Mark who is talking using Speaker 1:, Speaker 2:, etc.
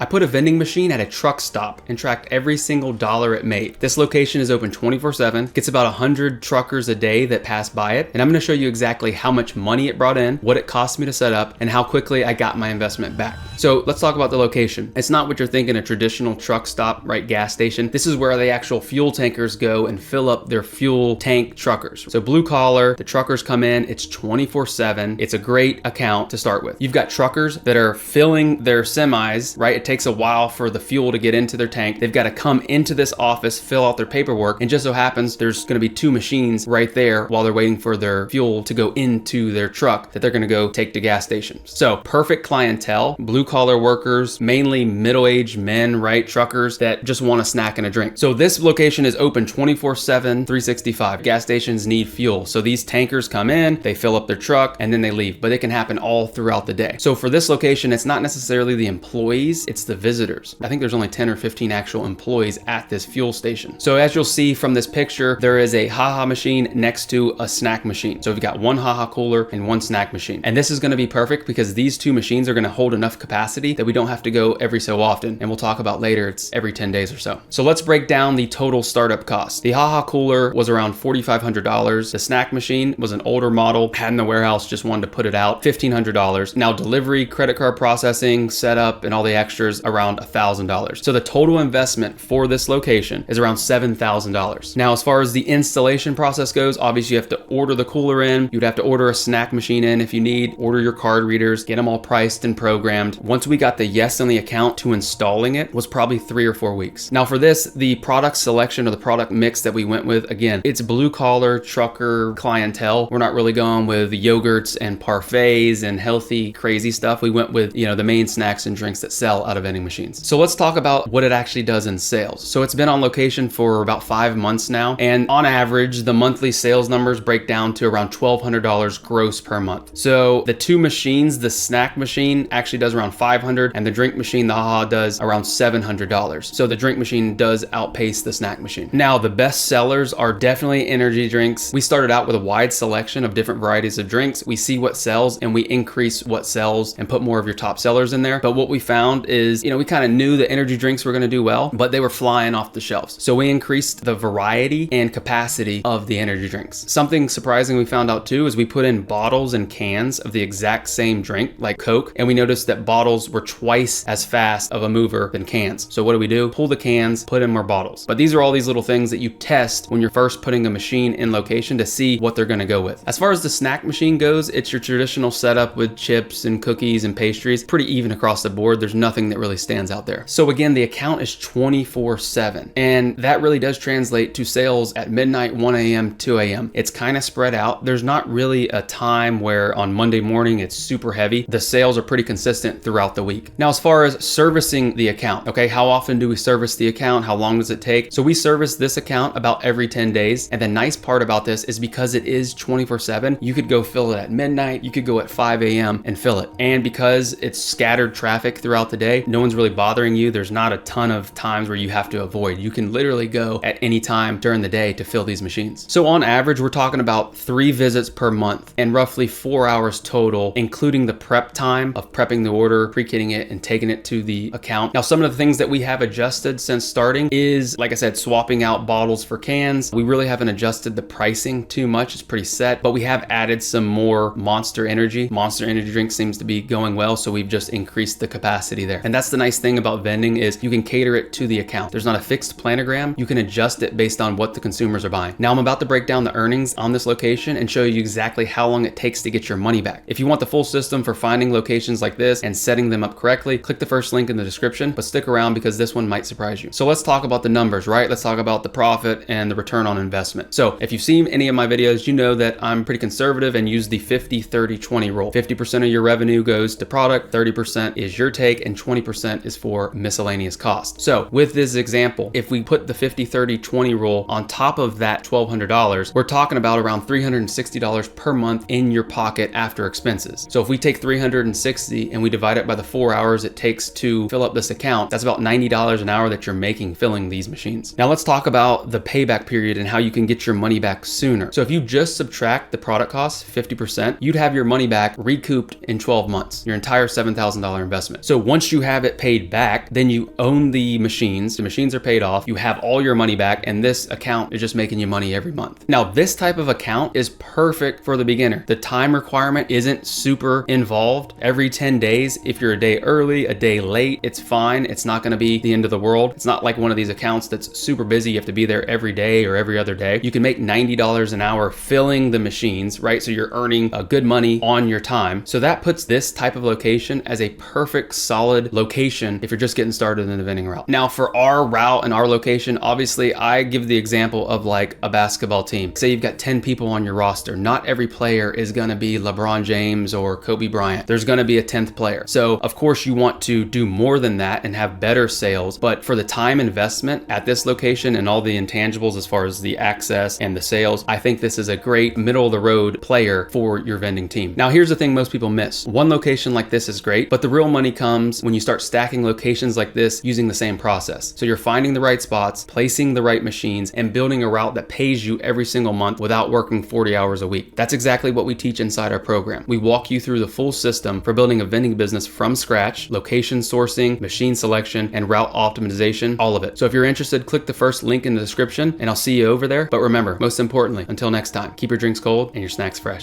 Speaker 1: I put a vending machine at a truck stop and tracked every single dollar it made. This location is open 24/7, gets about 100 truckers a day that pass by it, and I'm gonna show you exactly how much money it brought in, what it cost me to set up, and how quickly I got my investment back. So let's talk about the location. It's not what you're thinking, a traditional truck stop, right, gas station. This is where the actual fuel tankers go and fill up their fuel tank truckers. So blue collar, the truckers come in, it's 24/7. It's a great account to start with. You've got truckers that are filling their semis, right? It takes a while for the fuel to get into their tank. They've got to come into this office, fill out their paperwork, and just so happens there's going to be two machines right there while they're waiting for their fuel to go into their truck that they're going to go take to gas stations. So perfect clientele, blue collar workers, mainly middle-aged men, right? Truckers that just want a snack and a drink. So this location is open 24/7, 365. Gas stations need fuel. So these tankers come in, they fill up their truck, and then they leave. But it can happen all throughout the day. So for this location, it's not necessarily the employees, it's the visitors. I think there's only 10 or 15 actual employees at this fuel station. So as you'll see from this picture, there is a haha machine next to a snack machine. So we've got one haha cooler and one snack machine. And this is going to be perfect because these two machines are going to hold enough capacity that we don't have to go every so often. And we'll talk about later, it's every 10 days or so. So let's break down the total startup cost. The haha cooler was around $4,500. The snack machine was an older model, had in the warehouse, just wanted to put it out, $1,500. Now delivery, credit card processing, setup, and all the extras around $1,000. So the total investment for this location is around $7,000. Now, as far as the installation process goes, obviously you have to order the cooler in, you'd have to order a snack machine in if you need, order your card readers, get them all priced and programmed. Once we got the yes on the account to installing it was probably 3 or 4 weeks. Now for this, the product selection or the product mix that we went with, again, it's blue collar trucker clientele. We're not really going with yogurts and parfaits and healthy, crazy stuff. We went with, the main snacks and drinks that sell out of vending machines. So let's talk about what it actually does in sales. So it's been on location for about 5 months now. And on average, the monthly sales numbers break down to around $1,200 gross per month. So the two machines, the snack machine actually does around $500 and the drink machine, the haha, does around $700. So the drink machine does outpace the snack machine. Now the best sellers are definitely energy drinks. We started out with a wide selection of different varieties of drinks. We see what sells and we increase what sells and put more of your top sellers in there. But what we found is, we kind of knew the energy drinks were going to do well, but they were flying off the shelves. So we increased the variety and capacity of the energy drinks. Something surprising we found out too is we put in bottles and cans of the exact same drink, like Coke, and we noticed that bottles were twice as fast of a mover than cans. So what do? Pull the cans, put in more bottles. But these are all these little things that you test when you're first putting a machine in location to see what they're going to go with. As far as the snack machine goes, it's your traditional setup with chips and cookies and pastries, pretty even across the board. There's nothing that really stands out there. So again, the account is 24/7, and that really does translate to sales at midnight, 1 a.m., 2 a.m. It's kind of spread out. There's not really a time where on Monday morning it's super heavy. The sales are pretty consistent throughout the week. Now, as far as servicing the account, okay, how often do we service the account? How long does it take? So we service this account about every 10 days. And the nice part about this is because it is 24/7, you could go fill it at midnight, you could go at 5 a.m. and fill it. And because it's scattered traffic throughout the day, no one's really bothering you. There's not a ton of times where you have to avoid. You can literally go at any time during the day to fill these machines. So on average, we're talking about 3 visits per month and roughly 4 hours total, including the prep time of prepping the order, pre-kitting it, and taking it to the account. Now, some of the things that we have adjusted since starting is, like I said, swapping out bottles for cans. We really haven't adjusted the pricing too much. It's pretty set, but we have added some more Monster Energy. Monster Energy drink seems to be going well, so we've just increased the capacity there. And that's the nice thing about vending is you can cater it to the account. There's not a fixed planogram. You can adjust it based on what the consumers are buying. Now I'm about to break down the earnings on this location and show you exactly how long it takes to get your money back. If you want the full system for finding locations like this and setting them up correctly, click the first link in the description, but stick around because this one might surprise you. So let's talk about the numbers, right? Let's talk about the profit and the return on investment. So if you've seen any of my videos, you know that I'm pretty conservative and use the 50-30-20 rule. 50% of your revenue goes to product, 30% is your take, and 20% is for miscellaneous costs. So with this example, if we put the 50-30-20 rule on top of that $1,200, we're talking about around $360 per month in your pocket after expenses. So if we take $360 and we divide it by the 4 hours it takes to fill up this account, that's about $90 an hour that you're making filling these machines. Now let's talk about the payback period and how you can get your money back sooner. So if you just subtract the product costs, 50%, you'd have your money back recouped in 12 months, your entire $7,000 investment. So once you have it paid back, then you own the machines are paid off, you have all your money back, and this account is just making you money every month. Now, this type of account is perfect for the beginner. The time requirement isn't super involved. Every 10 days, if you're a day early, a day late, it's fine. It's not gonna be the end of the world. It's not like one of these accounts that's super busy. You have to be there every day or every other day. You can make $90 an hour filling the machines, right? So you're earning good money on your time. So that puts this type of location as a perfect, solid location if you're just getting started in the vending route. Now, for our route and our location, obviously I give the example of like a basketball team. Say you've got 10 people on your roster. Not every player is gonna be LeBron James or Kobe Bryant. There's gonna be a 10th player. So of course you want to do more than that and have better sales, but for the time investment at this location and all the intangibles as far as the access and the sales, I think this is a great middle of the road player for your vending team. Now, here's the thing most people miss. One location like this is great, but the real money comes when you start stacking locations like this using the same process. So you're finding the right spots, placing the right machines, and building a route that pays you every single month without working 40 hours a week. That's exactly what we teach inside our program. We walk you through the full system for building a vending business from scratch, location sourcing, machine selection, and route optimization, all of it. So if you're interested, click the first link in the description and I'll see you over there. But remember, most importantly, until next time, keep your drinks cold and your snacks fresh.